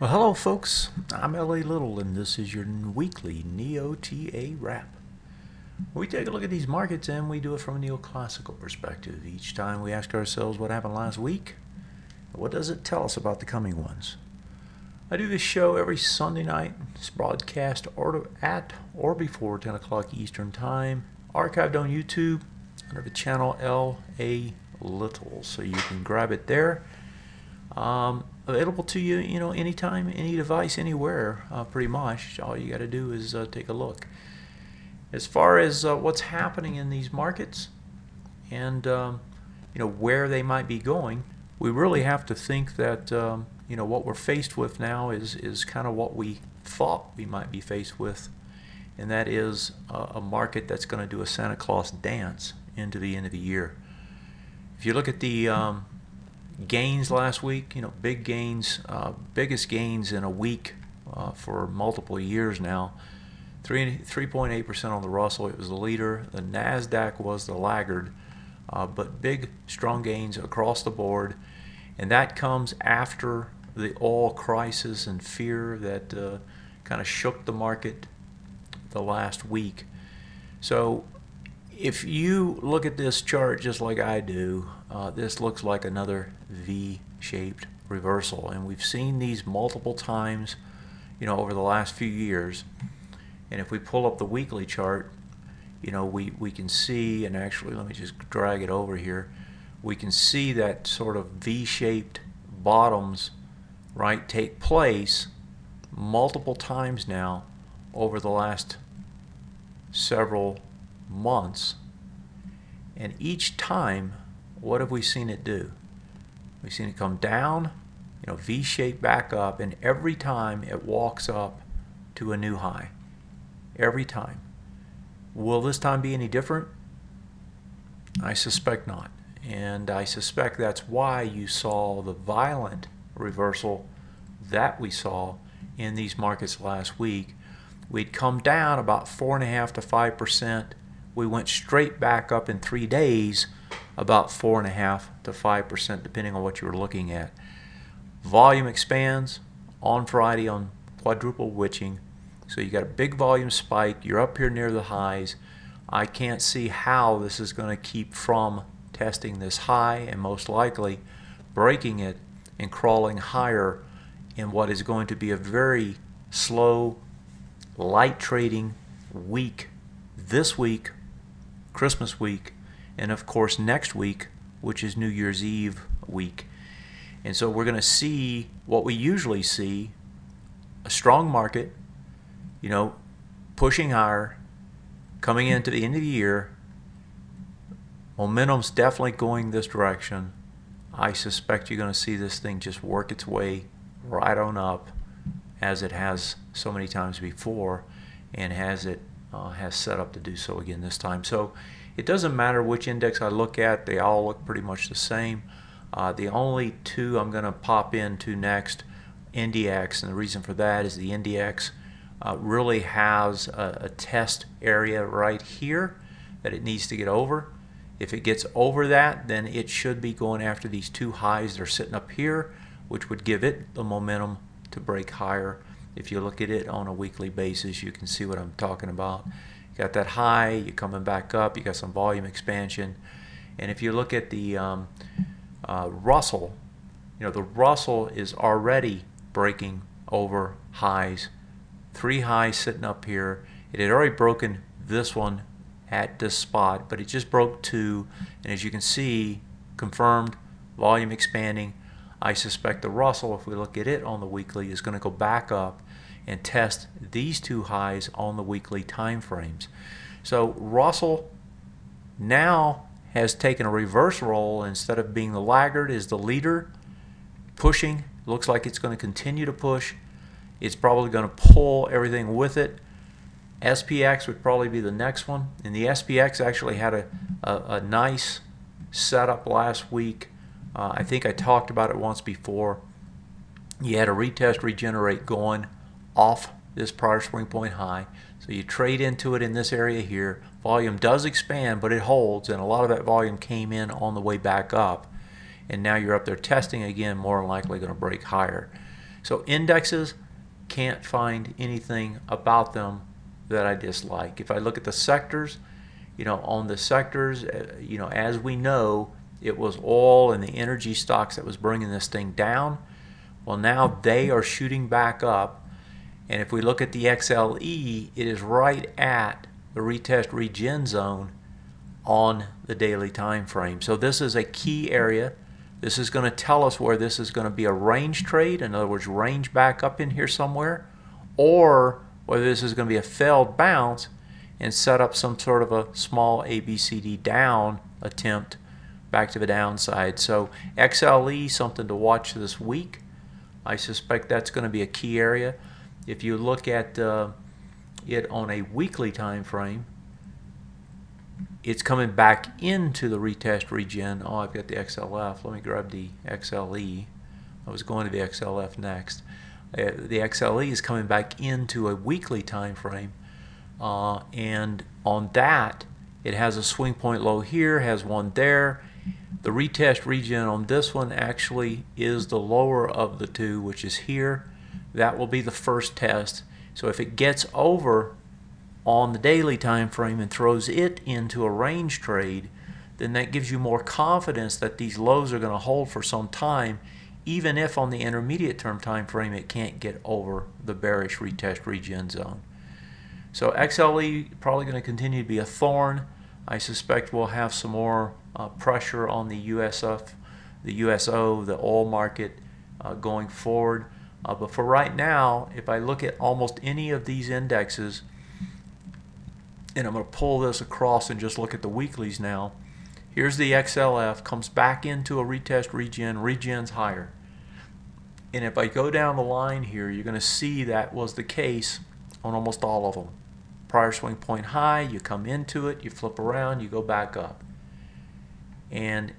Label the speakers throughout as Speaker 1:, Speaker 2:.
Speaker 1: Well, hello, folks. I'm L.A. Little, and this is your weekly NeoTA wrap. We take a look at these markets and we do it from a neoclassical perspective. Each time we ask ourselves what happened last week, what does it tell us about the coming ones? I do this show every Sunday night. It's broadcast at or before 10 o'clock Eastern Time, archived on YouTube under the channel L.A. Little, so you can grab it there. Available to you, anytime, any device, anywhere, pretty much. All you got to do is take a look. As far as what's happening in these markets and where they might be going, we really have to think that what we're faced with now is kind of what we thought we might be faced with, and that is a market that's going to do a Santa Claus dance into the end of the year. If you look at the gains last week, big gains, biggest gains in a week for multiple years now. 3.8% on the Russell, it was the leader. The NASDAQ was the laggard, but big, strong gains across the board. And that comes after the oil crisis and fear that kind of shook the market the last week. So if you look at this chart just like I do, this looks like another V-shaped reversal, and we've seen these multiple times over the last few years. And if we pull up the weekly chart, we can see, and actually let me just drag it over here, we can see that sort of V-shaped bottoms take place multiple times now over the last several months. And each time, what have we seen it do? We've seen it come down, V-shaped back up, and every time it walks up to a new high. Every time. Will this time be any different? I suspect not. And I suspect that's why you saw the violent reversal that we saw in these markets last week. We'd come down about 4.5% to 5%. We went straight back up in 3 days, about 4.5% to 5%, depending on what you were looking at. Volume expands on Friday on quadruple witching. So you got a big volume spike. You're up here near the highs. I can't see how this is going to keep from testing this high and most likely breaking it and crawling higher in what is going to be a very slow, light trading week this week, Christmas week, and of course next week, which is New Year's Eve week. And so we're going to see what we usually see, a strong market, pushing higher, coming into the end of the year. Momentum's definitely going this direction. I suspect you're going to see this thing just work its way right on up, as it has so many times before, and has set up to do so again this time. So it doesn't matter which index I look at, they all look pretty much the same. The only two I'm going to pop into next, NDX, and the reason for that is the NDX really has a test area right here that it needs to get over. If it gets over that, then it should be going after these two highs that are sitting up here, which would give it the momentum to break higher. If you look at it on a weekly basis, you can see what I'm talking about. You got that high, you're coming back up, you got some volume expansion. And if you look at the Russell, the Russell is already breaking over highs. 3 highs sitting up here. It had already broken this one at this spot, but it just broke 2, and as you can see, confirmed volume expanding. I suspect the Russell, if we look at it on the weekly, is going to go back up and test these 2 highs on the weekly time frames. So Russell now has taken a reverse role. Instead of being the laggard, is the leader, pushing. Looks like it's going to continue to push. It's probably going to pull everything with it. SPX would probably be the next one, and the SPX actually had a nice setup last week. I think I talked about it once before. You had a retest regenerate going off this prior swing point high, so you trade into it in this area here. Volume does expand, but it holds, and a lot of that volume came in on the way back up, and now you're up there testing again, more than likely going to break higher. So indexes, can't find anything about them that I dislike. If I look at the sectors, on the sectors, as we know, it was oil and the energy stocks that was bringing this thing down. Well, now they are shooting back up. And if we look at the XLE, it is right at the retest regen zone on the daily time frame. So this is a key area. This is going to tell us where this is going to be a range trade, in other words, range back up in here somewhere, or whether this is going to be a failed bounce and set up some sort of a small ABCD down attempt back to the downside. So XLE, something to watch this week. I suspect that's going to be a key area. If you look at it on a weekly time frame, it's coming back into the retest regen. Oh, I've got the XLF. Let me grab the XLE. I was going to the XLF next. The XLE is coming back into a weekly time frame, and on that, it has a swing point low here, has one there. The retest regen on this one actually is the lower of the two, which is here. That will be the first test. So if it gets over on the daily time frame and throws it into a range trade, then that gives you more confidence that these lows are going to hold for some time, even if on the intermediate term time frame it can't get over the bearish retest regen zone. So XLE probably going to continue to be a thorn. I suspect we'll have some more pressure on the USF, the USO, the oil market going forward. But for right now, if I look at almost any of these indexes, and I'm going to pull this across and just look at the weeklies now. Here's the XLF, comes back into a retest regen, regen's higher. And if I go down the line here, you're going to see that was the case on almost all of them. Prior swing point high, you come into it, you flip around, you go back up. And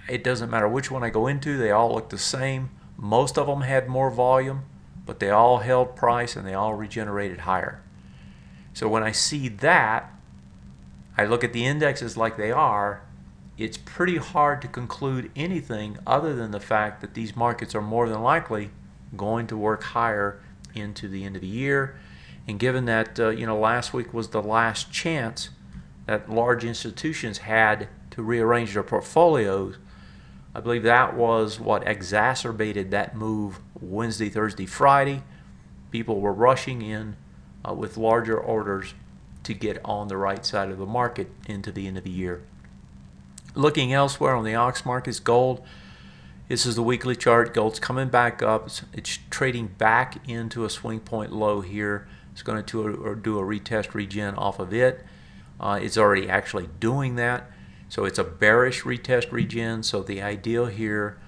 Speaker 1: it doesn't matter which one I go into, they all look the same. Most of them had more volume, but they all held price and they all regenerated higher. So when I see that, I look at the indexes like they are, it's pretty hard to conclude anything other than the fact that these markets are more than likely going to work higher into the end of the year. And given that last week was the last chance that large institutions had to rearrange their portfolios, I believe that was what exacerbated that move Wednesday, Thursday, Friday. People were rushing in with larger orders to get on the right side of the market into the end of the year. Looking elsewhere on the Ox markets, gold, this is the weekly chart. Gold's coming back up. It's trading back into a swing point low here. It's going to do a retest regen off of it. It's already actually doing that. So it's a bearish retest regen. So the ideal here,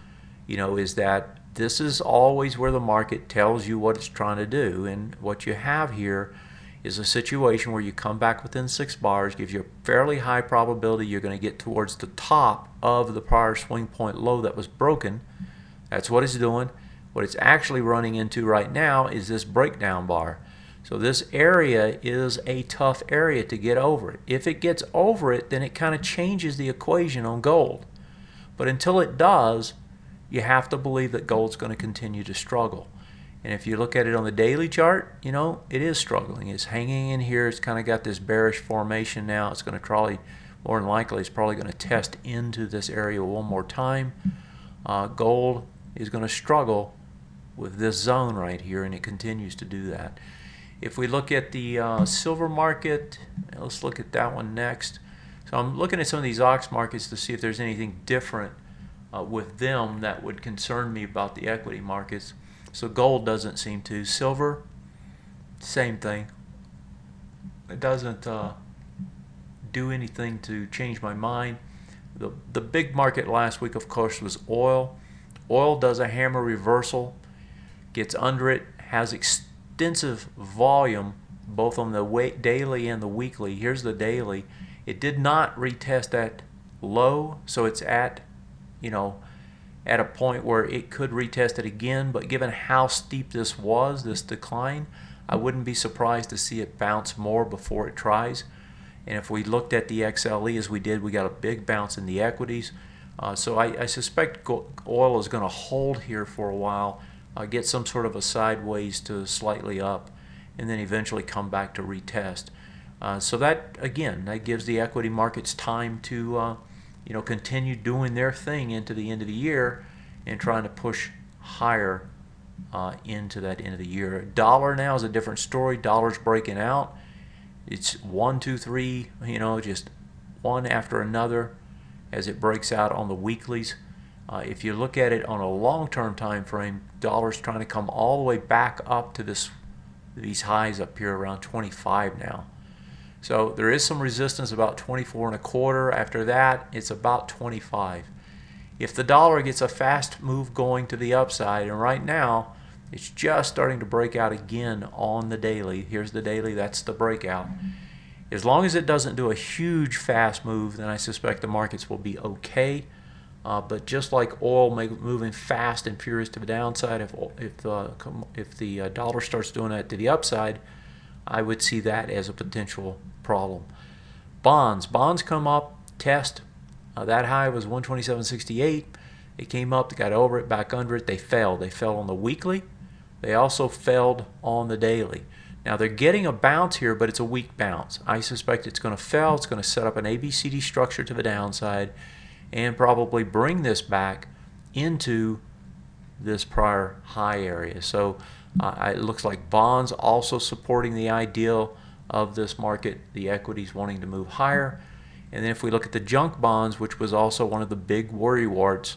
Speaker 1: is that this is always where the market tells you what it's trying to do. And what you have here is a situation where you come back within 6 bars, gives you a fairly high probability you're going to get towards the top of the prior swing point low that was broken. That's what it's doing. What it's actually running into right now is this breakdown bar. So this area is a tough area to get over it. If it gets over it, then it kind of changes the equation on gold. But until it does, you have to believe that gold's going to continue to struggle. And if you look at it on the daily chart, it is struggling. It's hanging in here. It's kind of got this bearish formation now. It's going to probably, more than likely, it's probably going to test into this area one more time. Gold is going to struggle with this zone right here, and it continues to do that. If we look at the silver market, let's look at that one next. So I'm looking at some of these ox markets to see if there's anything different with them that would concern me about the equity markets. So gold doesn't seem to. Silver, same thing. It doesn't do anything to change my mind. The big market last week, of course, was oil. Oil does a hammer reversal, gets under it, has extensive volume both on the daily and the weekly. Here's the daily. It did not retest that low, so it's at a point where it could retest it again, but given how steep this was, this decline, I wouldn't be surprised to see it bounce more before it tries. And if we looked at the XLE as we did, we got a big bounce in the equities. So I suspect oil is going to hold here for a while. get some sort of a sideways to slightly up, and then eventually come back to retest. So that, again, that gives the equity markets time to continue doing their thing into the end of the year and trying to push higher into that end of the year. Dollar now is a different story. Dollar's breaking out. It's 1, 2, 3, just one after another as it breaks out on the weeklies. If you look at it on a long-term time frame, dollar's trying to come all the way back up to these highs up here around 25 now. So there is some resistance about 24.25. After that, it's about 25. If the dollar gets a fast move going to the upside, and right now it's just starting to break out again on the daily. Here's the daily, that's the breakout. As long as it doesn't do a huge fast move, then I suspect the markets will be okay. But just like oil moving fast and furious to the downside, if the dollar starts doing that to the upside, I would see that as a potential problem. Bonds come up, test. That high was 127.68. It came up, they got over it, back under it. They fell. They fell on the weekly. They also failed on the daily. Now they're getting a bounce here, but it's a weak bounce. I suspect it's going to fail. It's going to set up an ABCD structure to the downside and probably bring this back into this prior high area. So it looks like bonds also supporting the ideal of this market, the equities wanting to move higher. And then if we look at the junk bonds, which was also one of the big worry warts,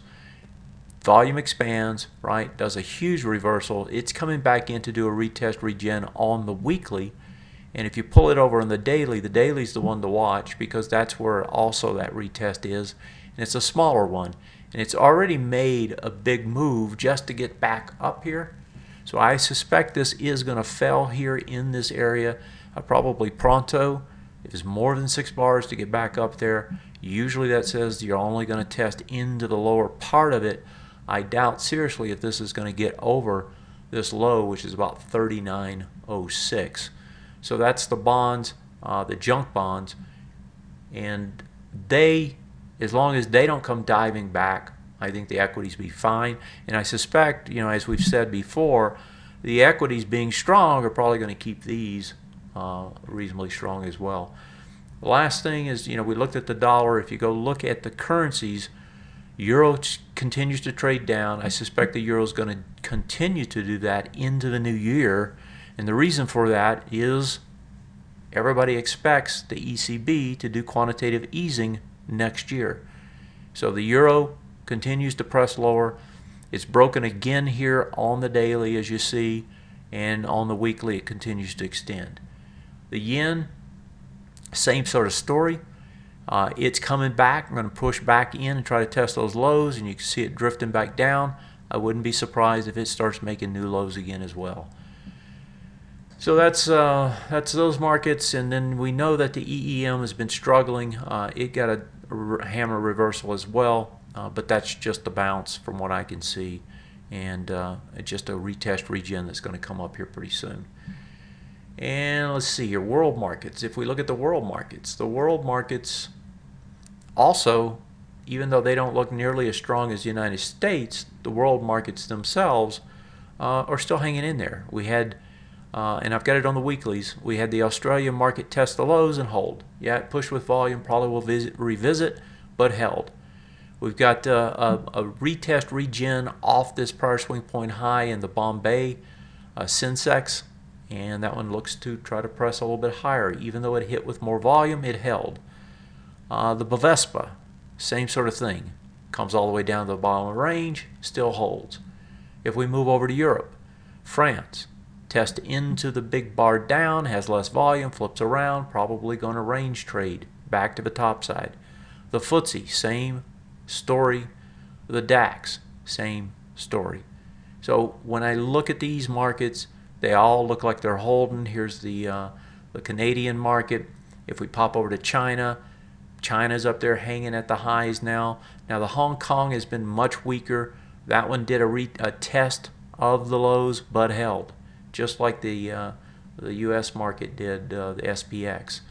Speaker 1: volume expands, right, does a huge reversal. It's coming back in to do a retest regen on the weekly. And if you pull it over on the daily is the one to watch because that's where also that retest is. And it's a smaller one. And it's already made a big move just to get back up here. So I suspect this is going to fail here in this area probably pronto. If it's more than 6 bars to get back up there, usually that says you're only going to test into the lower part of it. I doubt seriously if this is going to get over this low, which is about 39.06. So that's the bonds, the junk bonds, and they, as long as they don't come diving back, I think the equities be fine. And I suspect, as we've said before, the equities being strong are probably going to keep these reasonably strong as well. The last thing is, we looked at the dollar. If you go look at the currencies, euro continues to trade down. I suspect the euro is going to continue to do that into the new year. And the reason for that is everybody expects the ECB to do quantitative easing next year. So the euro continues to press lower. It's broken again here on the daily, as you see, and on the weekly it continues to extend. The yen, same sort of story. It's coming back. I'm going to push back in and try to test those lows, and you can see it drifting back down. I wouldn't be surprised if it starts making new lows again as well. So that's those markets, and then we know that the EEM has been struggling. It got a hammer reversal as well, but that's just a bounce from what I can see, and just a retest regen that's going to come up here pretty soon. And let's see here, world markets. If we look at the world markets also, even though they don't look nearly as strong as the United States, the world markets themselves are still hanging in there. We had, and I've got it on the weeklies, we had the Australian market test the lows and hold. Yeah, it pushed with volume, probably will revisit, but held. We've got a retest regen off this prior swing point high in the Bombay Sensex. And that one looks to try to press a little bit higher. Even though it hit with more volume, it held. The Bovespa, same sort of thing. Comes all the way down to the bottom of the range, still holds. If we move over to Europe, France, test into the big bar down, has less volume, flips around, probably going to range trade back to the top side. The FTSE, same story. The DAX, same story. So when I look at these markets, they all look like they're holding. Here's the Canadian market. If we pop over to China, China's up there hanging at the highs now. Now the Hong Kong has been much weaker. That one did a test of the lows but held, just like the U.S. market did, the SPX.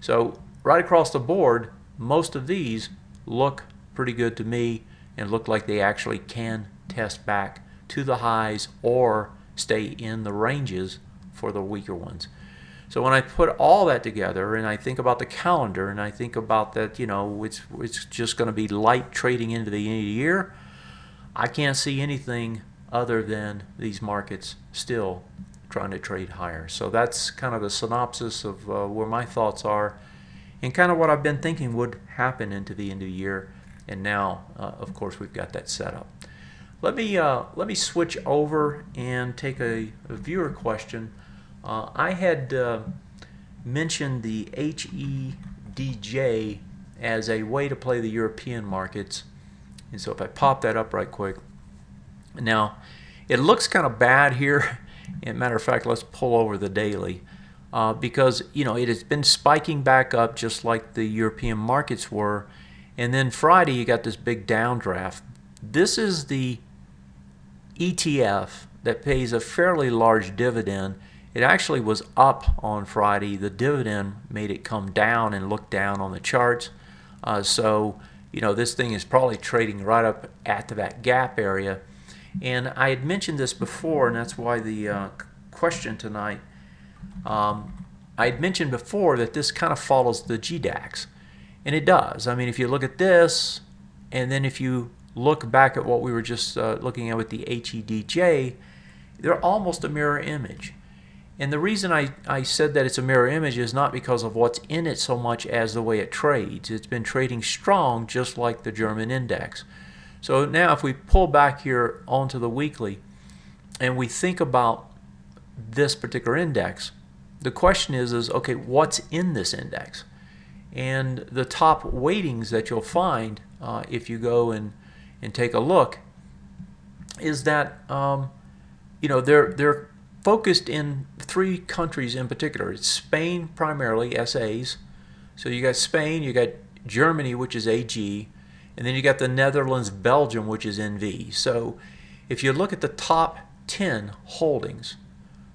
Speaker 1: So right across the board, most of these look pretty good to me and look like they actually can test back to the highs or stay in the ranges for the weaker ones. So when I put all that together and I think about the calendar and I think about that, you know, it's just going to be light trading into the end of the year, I can't see anything other than these markets still trying to trade higher. So that's kind of the synopsis of where my thoughts are and kind of what I've been thinking would happen into the end of the year. And now, of course, we've got that set up. Let me switch over and take a viewer question. I had mentioned the HEDJ as a way to play the European markets. And so if I pop that up right quick. Now, it looks kind of bad here. As a matter of fact, let's pull over the daily. Because, you know, it has been spiking back up just like the European markets were. And then Friday, you got this big downdraft. This is the ETF that pays a fairly large dividend. It actually was up on Friday. The dividend made it come down and look down on the charts. So, you know, this thing is probably trading right up at that gap area. And I had mentioned this before, and that's why the question tonight. I had mentioned before that this kind of follows the GDAX. And it does. I mean, if you look at this, and then if you look back at what we were just looking at with the HEDJ, they're almost a mirror image. And the reason I said that it's a mirror image is not because of what's in it so much as the way it trades. It's been trading strong just like the German index. So now if we pull back here onto the weekly and we think about this particular index, the question is okay, what's in this index? And the top weightings that you'll find if you go and take a look is that you know, they're focused in three countries in particular. It's Spain primarily, SAs. So you got Spain, you got Germany, which is AG, and then you got the Netherlands, Belgium, which is NV. So if you look at the top 10 holdings,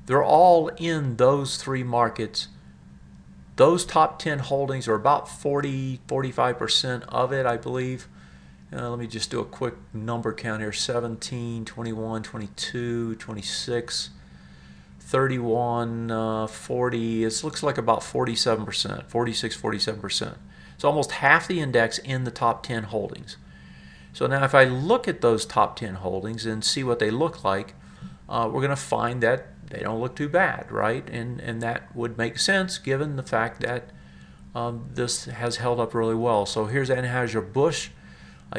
Speaker 1: they're all in those three markets. Those top 10 holdings are about 45% of it, I believe. Let me just do a quick number count here. 17, 21, 22, 26, 31, 40. It looks like about 47%, 46, 47%. It's almost half the index in the top 10 holdings. So now if I look at those top 10 holdings and see what they look like, we're going to find that they don't look too bad, right? And that would make sense given the fact that this has held up really well. So here's Anheuser-Busch.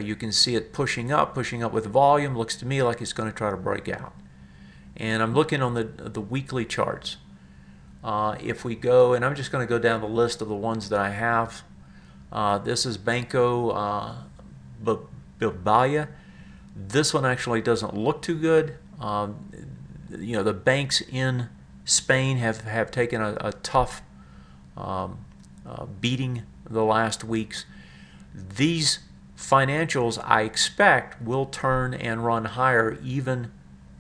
Speaker 1: You can see it pushing up with volume. Looks to me like it's going to try to break out. And I'm looking on the weekly charts. If we go, and I'm just going to go down the list of the ones that I have. This is Banco Bilbao. This one actually doesn't look too good. You know, the banks in Spain have taken a tough beating the last weeks. These financials, I expect, will turn and run higher, even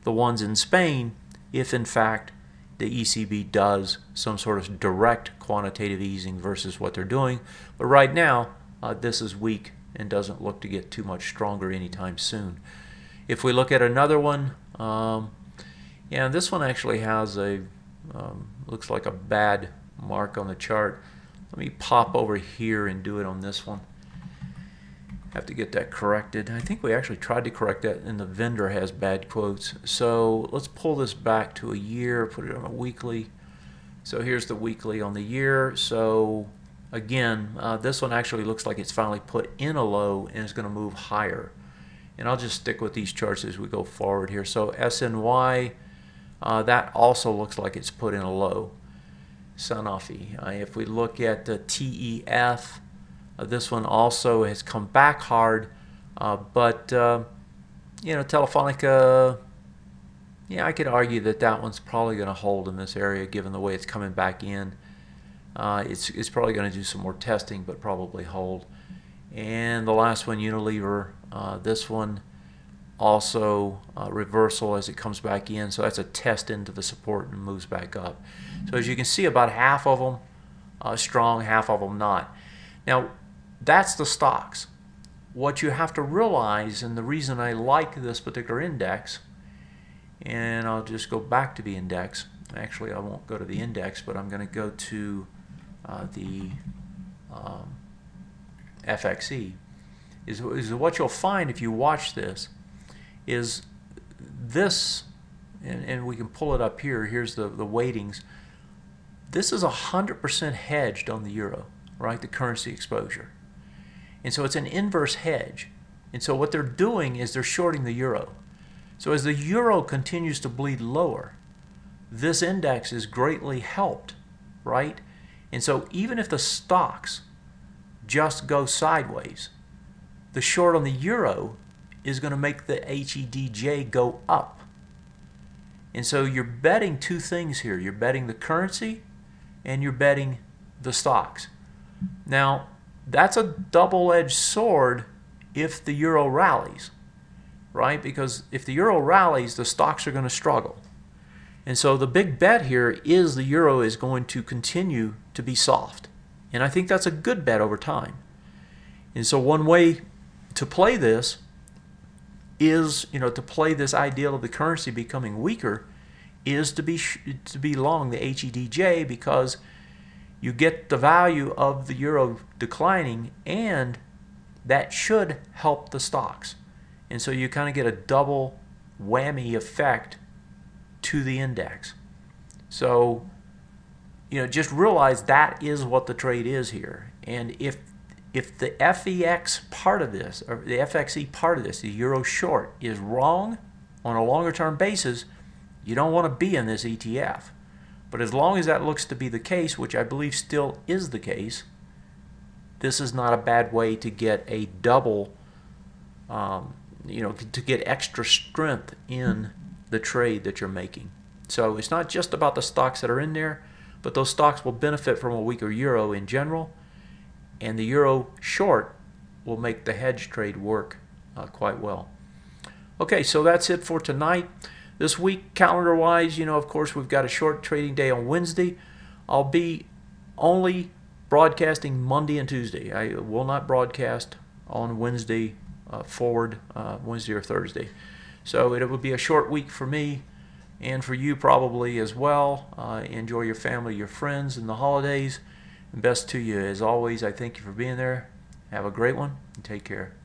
Speaker 1: the ones in Spain, if in fact the ECB does some sort of direct quantitative easing versus what they're doing. But right now, this is weak and doesn't look to get too much stronger anytime soon. If we look at another one, yeah, this one actually has a, looks like a bad mark on the chart. Let me pop over here and do it on this one. Have to get that corrected. I think we actually tried to correct that and the vendor has bad quotes. So let's pull this back to a year, put it on a weekly. So here's the weekly on the year. So again, this one actually looks like it's finally put in a low and it's going to move higher. And I'll just stick with these charts as we go forward here. So SNY, that also looks like it's put in a low. Sanofi. If we look at the TEF, this one also has come back hard, but you know, Telefonica, yeah, I could argue that that one's probably going to hold in this area given the way it's coming back in. It's probably going to do some more testing, but probably hold. And the last one, Unilever, this one also reversal as it comes back in, so that's a test into the support and moves back up. So as you can see, about half of them strong, half of them not. Now that's the stocks. What you have to realize, and the reason I like this particular index, and I'll just go back to the index. Actually, I won't go to the index, but I'm going to go to the FXE. Is what you'll find if you watch this is this, and we can pull it up here. Here's the weightings. This is 100% hedged on the euro, right? The currency exposure. And so it's an inverse hedge. And so what they're doing is they're shorting the euro. So as the euro continues to bleed lower, this index is greatly helped, right? And so even if the stocks just go sideways, the short on the euro is going to make the HEDJ go up. And so you're betting two things here. You're betting the currency and you're betting the stocks. Now, that's a double-edged sword if the euro rallies, right? Because if the euro rallies, the stocks are going to struggle. And so the big bet here is the euro is going to continue to be soft. And I think that's a good bet over time. And so one way to play this is, to play this ideal of the currency becoming weaker is to be long the HEDJ, because you get the value of the euro declining, and that should help the stocks. And so you kind of get a double whammy effect to the index. So, just realize that is what the trade is here. And if the FEX part of this, or the FXE part of this, the euro short, is wrong on a longer term basis, you don't want to be in this ETF. But as long as that looks to be the case, which I believe still is the case, this is not a bad way to get a double, to get extra strength in the trade that you're making. So it's not just about the stocks that are in there, but those stocks will benefit from a weaker euro in general, and the euro short will make the hedge trade work quite well. Okay, so that's it for tonight. This week, calendar-wise, of course, we've got a short trading day on Wednesday. I'll be only broadcasting Monday and Tuesday. I will not broadcast on Wednesday forward, Wednesday or Thursday. So it will be a short week for me and for you probably as well. Enjoy your family, your friends, and the holidays. And best to you. As always, I thank you for being there. Have a great one and take care.